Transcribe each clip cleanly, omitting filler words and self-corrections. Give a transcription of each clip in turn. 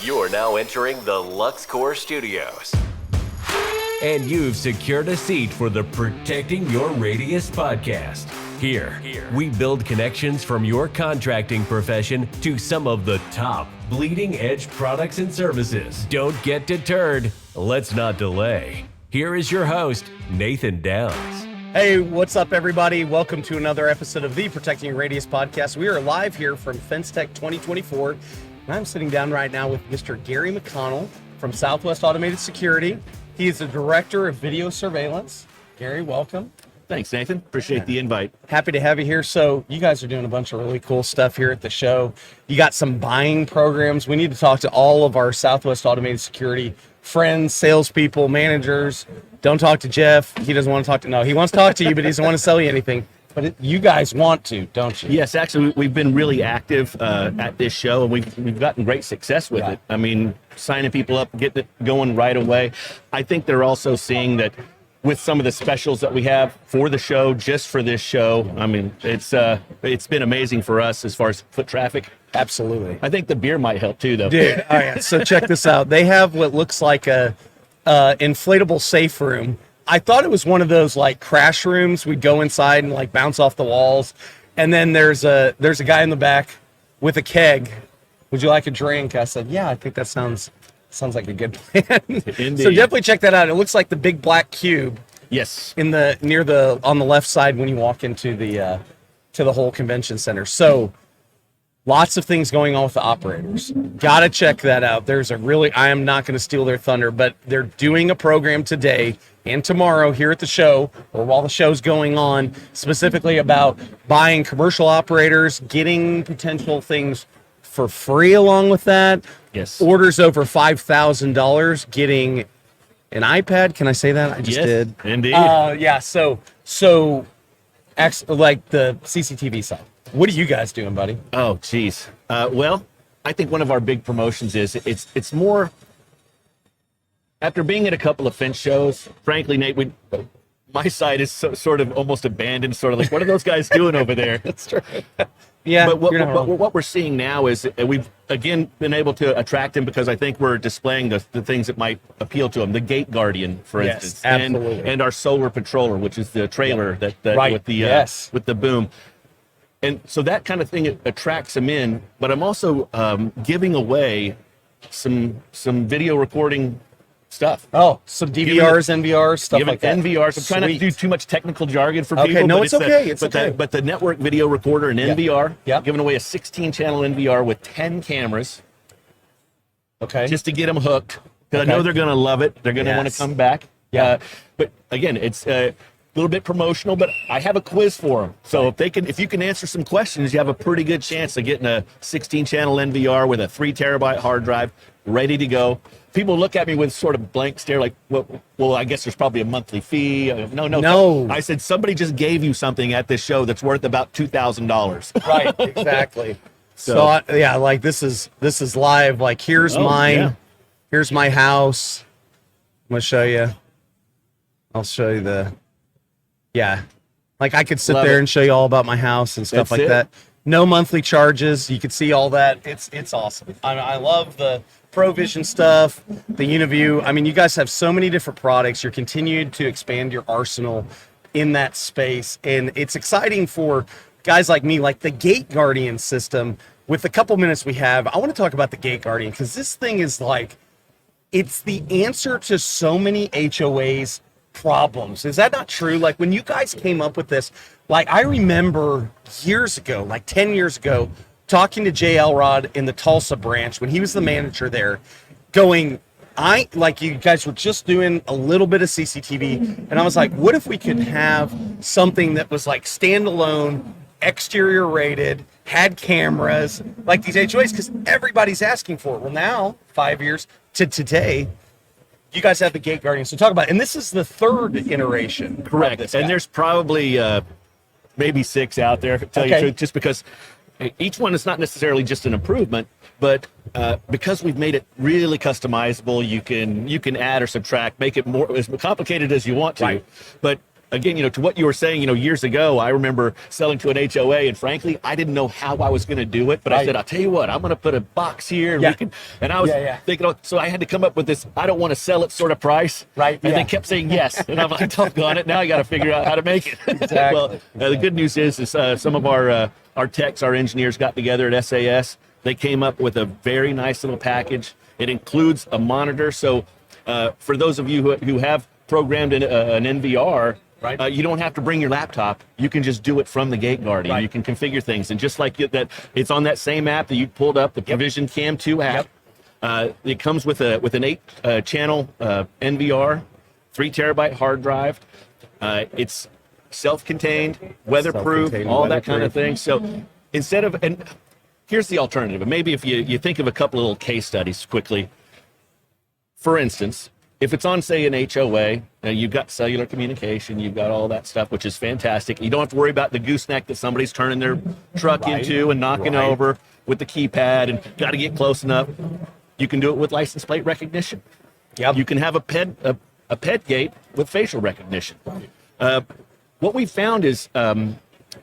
You are now entering the LuxCore Studios. And you've secured a seat for the Protecting Your Radius podcast. Here, we build connections from your contracting profession to some of the top bleeding edge products and services. Don't get deterred. Let's not delay. Here is your host, Nathan Downs. Hey, what's up, everybody? Welcome to another episode of the Protecting Your Radius podcast. We are live here from FenceTech 2024. And I'm sitting down right now with Mr. Gary Mconnell from Southwest Automated Security. He is the Director of Video Surveillance. Gary, welcome. Thanks, Nathan. Appreciate the invite. Happy to have you here. So you guys are doing a bunch of really cool stuff here at the show. You got some buying programs. We need to talk to all of our Southwest Automated Security friends, salespeople, managers. Don't talk to Jeff. He doesn't want to talk to, no, he wants to talk to you, but he doesn't want to sell you anything. But you guys want to, don't you? Yes, actually, we've been really active at this show, and we've gotten great success with it. I mean, signing people up, getting it going right away. I think they're also seeing that with some of the specials that we have for the show, just for this show. I mean, it's been amazing for us as far as foot traffic. Absolutely. I think the beer might help too, though. Dude, all right. So check this out. They have what looks like a inflatable safe room. I thought it was one of those like crash rooms. We'd go inside and like bounce off the walls. And then there's a guy in the back with a keg. Would you like a drink? I said, yeah, I think that sounds like a good plan. So definitely check that out. It looks like the big black cube. Yes. On the left side when you walk into the to the whole convention center. So lots of things going on with the operators. Gotta check that out. I am not going to steal their thunder, but they're doing a program today and tomorrow here at the show, or while the show's going on, specifically about buying commercial operators, getting potential things for free along with that. Yes. Orders over $5,000, getting an iPad. Can I say that? I just did. Indeed. Yeah. So like the CCTV side. What are you guys doing, buddy? Oh, geez. Well, I think one of our big promotions is it's more. After being at a couple of fence shows, frankly, Nate, my side is sort of almost abandoned, sort of like, what are those guys doing over there? That's true. Yeah. But what we're seeing now is we've, again, been able to attract them because I think we're displaying the things that might appeal to them. The Gate Guardian, for instance. Absolutely. And our Solar Patroller, which is the trailer that right. with the boom. And so that kind of thing attracts them in. But I'm also giving away some video recording stuff. Oh, some DVRs, NVRs, stuff like that. NVRs. I'm trying not to do too much technical jargon for people. Okay, no, it's okay. But the network video recorder and NVR, Yep. giving away a 16-channel NVR with 10 cameras. Okay. Just to get them hooked. Because I know they're going to love it. They're going to want to come back. Yeah. But again, it's a little bit promotional, but I have a quiz for them. So if you can answer some questions, you have a pretty good chance of getting a 16-channel NVR with a 3 terabyte hard drive ready to go. People look at me with sort of blank stare, like, well, I guess there's probably a monthly fee. No. I said, somebody just gave you something at this show that's worth about $2,000. Right, exactly. So like this is live. Like, here's mine. Yeah. Here's my house. I'm gonna show you. I'll show you like I could sit there and show you all about my house and stuff like that. No monthly charges. You could see all that. It's awesome. I love the ProVision stuff, the UniView. I mean, you guys have so many different products. You're continuing to expand your arsenal in that space. And it's exciting for guys like me, like the Gate Guardian system. With the couple minutes we have, I want to talk about the Gate Guardian because this thing is like, it's the answer to so many HOAs problems. Is that not true? Like when you guys came up with this, like I remember years ago, like 10 years ago, talking to Jay Elrod in the Tulsa branch when he was the manager there, going, you guys were just doing a little bit of CCTV. And I was like, what if we could have something that was like standalone, exterior rated, had cameras, like these HOAs, because everybody's asking for it. Well, now, 5 years to today, you guys have the Gate Guardian. So talk about it. And this is the third iteration. Correct. And there's probably maybe 6 out there, to tell you the truth, just because each one is not necessarily just an improvement, but because we've made it really customizable, you can add or subtract, make it more as complicated as you want to. Right. But again, to what you were saying, years ago, I remember selling to an HOA, and frankly, I didn't know how I was going to do it, but I said, I'll tell you what, I'm going to put a box here, and and I was thinking, so I had to come up with this, I don't want to sell it sort of price, and they kept saying yes, and I'm like, doggone it, now I got to figure out how to make it. Exactly. Well, the good news is some of our techs, our engineers got together at SAS. They came up with a very nice little package. It includes a monitor, so for those of you who have programmed an NVR, you don't have to bring your laptop. You can just do it from the Gate Guardian. You can configure things, and just like that, it's on that same app that you pulled up, the Provision Cam 2 app. It comes with an 8-channel NVR, 3 terabyte hard drive. It's self-contained, weatherproof, all that kind of thing. So instead of, and here's the alternative. Maybe if you think of a couple of little case studies quickly. For instance, if it's on, say, an HOA, you've got cellular communication, you've got all that stuff, which is fantastic. You don't have to worry about the gooseneck that somebody's turning their truck into and knocking over with the keypad and got to get close enough. You can do it with license plate recognition. You can have a pet gate with facial recognition. What we found is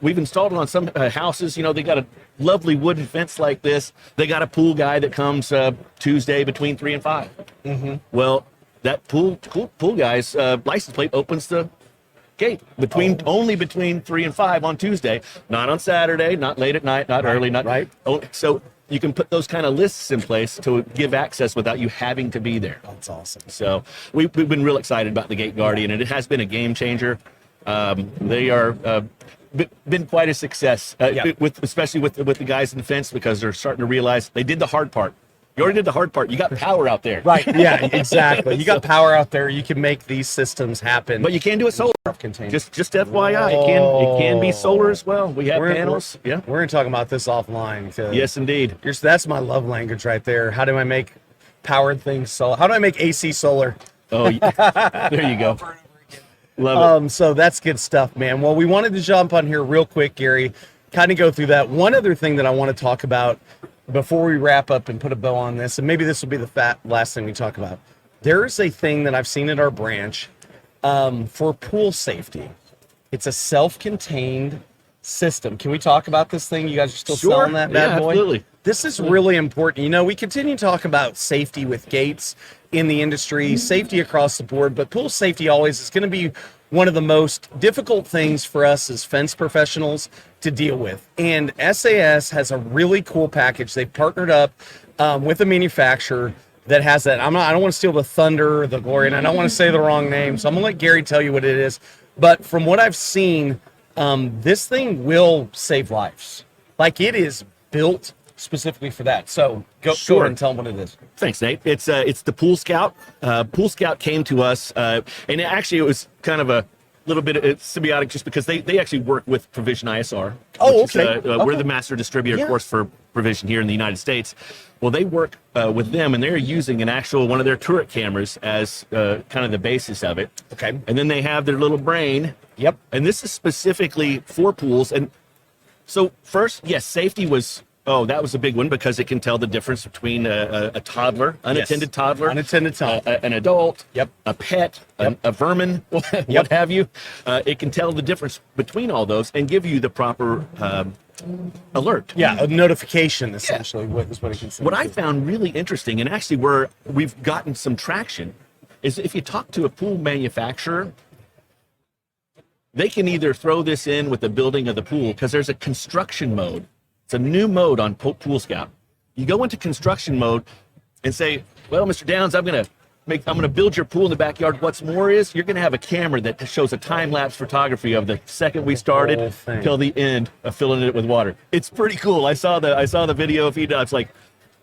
we've installed it on some houses. They got a lovely wooden fence like this. They got a pool guy that comes Tuesday between 3 and 5. Well, that pool guy's license plate opens the gate only between 3 and 5 on Tuesday, not on Saturday, not late at night, not early, not so you can put those kind of lists in place to give access without you having to be there. That's awesome. So we've been real excited about the Gate Guardian, and it has been a game changer. They are been quite a success, especially with the guys in the fence, because they're starting to realize they did the hard part. You already did the hard part. You got power out there. Yeah, exactly. You got power out there. You can make these systems happen. But you can do it solar. Just FYI, it can be solar as well. We have panels. We're going to talk about this offline. Yes, indeed. That's my love language right there. How do I make powered things solar? How do I make AC solar? Oh, there you go. Love it. So that's good stuff, man. Well, we wanted to jump on here real quick, Gary, kind of go through that. One other thing that I want to talk about before we wrap up and put a bow on this, and maybe this will be the last thing we talk about. There is a thing that I've seen at our branch for pool safety. It's a self-contained system. Can we talk about this thing? You guys are still selling that bad boy? Absolutely. This is really important. We continue to talk about safety with gates in the industry, safety across the board, but pool safety always is going to be one of the most difficult things for us as fence professionals to deal with. And SAS has a really cool package. They've partnered up with a manufacturer that has that. I don't want to steal the thunder or the glory, and I don't want to say the wrong name, so I'm going to let Gary tell you what it is. But from what I've seen, this thing will save lives. Like, it is built specifically for that. So go ahead and tell them what it is. Thanks, Nate. It's the PoolScout. PoolScout came to us, and actually it was kind of a little bit symbiotic, just because they actually work with Provision ISR. We're the master distributor, of course, for Provision here in the United States. Well, they work with them, and they're using one of their turret cameras as kind of the basis of it. Okay. And then they have their little brain. Yep. And this is specifically for pools. And so first, yes, safety was. Oh, that was a big one, because it can tell the difference between a toddler, unattended toddler, an adult, a pet, a vermin, what have you. It can tell the difference between all those and give you the proper alert. Yeah, a notification, essentially, is what it can say. What I found really interesting, and actually where we've gotten some traction, is if you talk to a pool manufacturer, they can either throw this in with the building of the pool, because there's a construction mode. It's a new mode on PoolScout. You go into construction mode and say, well, Mr. Downs, I'm going to build your pool in the backyard. What's more is you're going to have a camera that shows a time-lapse photography of the second we started till the end of filling it with water. It's pretty cool. I saw the video feed. I was like,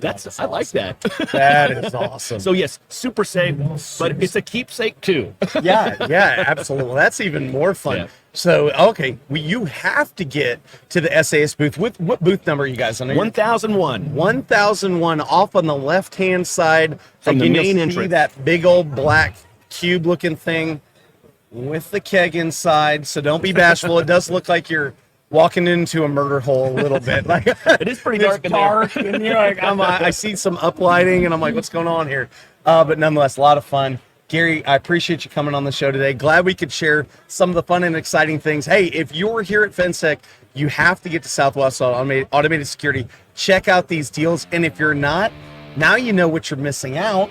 I like that. That is awesome. So yes, super safe, but it's a keepsake too. Yeah, absolutely. That's even more fun. Yeah. So, okay, you have to get to the SAS booth. What booth number are you guys on? 1001. 1001 off on the left-hand side. From the main entrance. See that big old black cube-looking thing with the keg inside. So don't be bashful. It does look like you're walking into a murder hole a little bit. Like, it is pretty dark in there. And you're like, I see some uplighting, and I'm like, what's going on here? But nonetheless, a lot of fun. Gary, I appreciate you coming on the show today. Glad we could share some of the fun and exciting things. Hey, if you're here at FenceTech, you have to get to Southwest Automated Security. Check out these deals. And if you're not, now you know what you're missing out.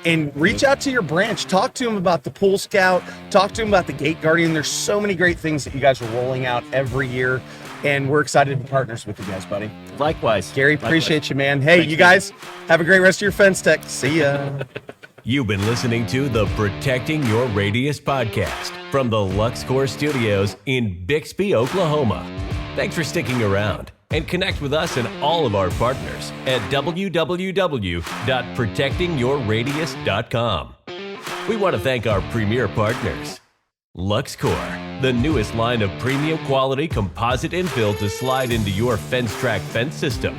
And reach out to your branch. Talk to them about the PoolScout. Talk to them about the Gate Guardian. There's so many great things that you guys are rolling out every year. And we're excited to be partners with you guys, buddy. Likewise. Gary, appreciate you, man. Hey, you guys, have a great rest of your FenceTech. See ya. You've been listening to the Protecting Your Radius podcast from the LuxCore Studios in Bixby, Oklahoma. Thanks for sticking around, and connect with us and all of our partners at www.protectingyourradius.com. We want to thank our premier partners. LuxCore, the newest line of premium quality composite infill to slide into your FenceTrack fence system.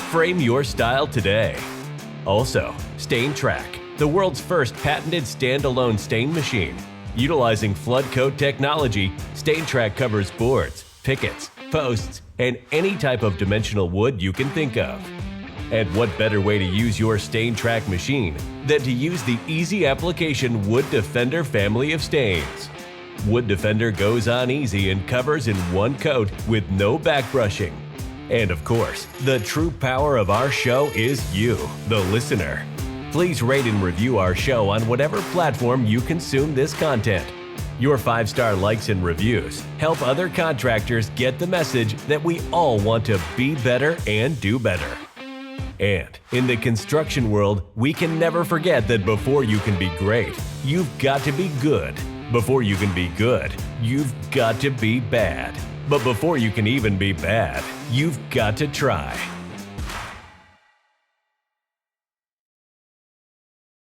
Frame your style today. Also, StainTrack, the world's first patented standalone stain machine. Utilizing flood coat technology, StainTrack covers boards, pickets, posts, and any type of dimensional wood you can think of. And what better way to use your StainTrack machine than to use the easy application Wood Defender family of stains. Wood Defender goes on easy and covers in one coat with no back brushing. And of course, the true power of our show is you, the listener. Please rate and review our show on whatever platform you consume this content. Your 5-star likes and reviews help other contractors get the message that we all want to be better and do better. And in the construction world, we can never forget that before you can be great, you've got to be good. Before you can be good, you've got to be bad. But before you can even be bad, you've got to try.